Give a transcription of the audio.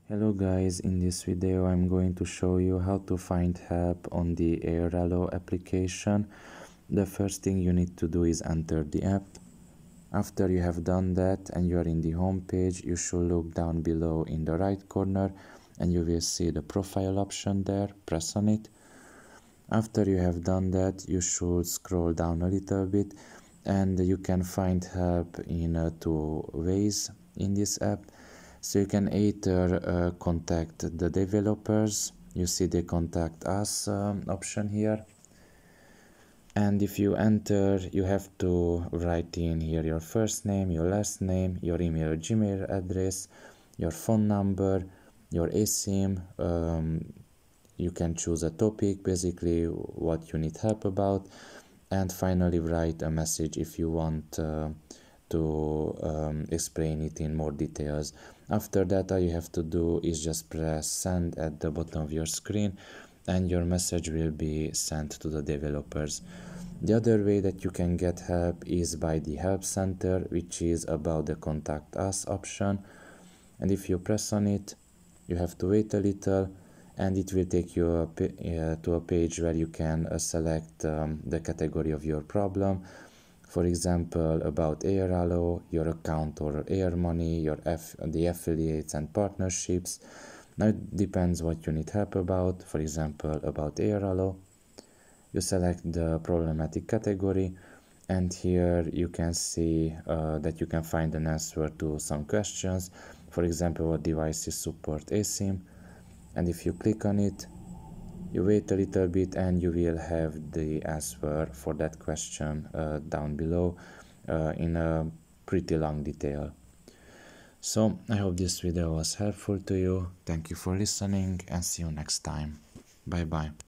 Hello guys, in this video I'm going to show you how to find help on the Airalo application. The first thing you need to do is enter the app. After you have done that and you are in the home page, you should look down below in the right corner and you will see the profile option there. Press on it. After you have done that, you should scroll down a little bit and you can find help in two ways in this app. So you can either contact the developers. You see the contact us option here. And if you enter, you have to write in here your first name, your last name, your email or Gmail address, your phone number, your eSIM. You can choose a topic, basically what you need help about, and finally write a message if you want to explain it in more details. After that, all you have to do is just press send at the bottom of your screen and your message will be sent to the developers. The other way that you can get help is by the help center, which is about the contact us option, and if you press on it, you have to wait a little and it will take you to a page where you can select the category of your problem. For example, about Airalo, your account or Air Money, the affiliates and partnerships. Now it depends what you need help about. For example, about Airalo, you select the problematic category and here you can see that you can find an answer to some questions. For example, what devices support eSIM, and if you click on it, you wait a little bit and you will have the answer for that question down below in a pretty long detail. So I hope this video was helpful to you. Thank you for listening and see you next time. Bye bye.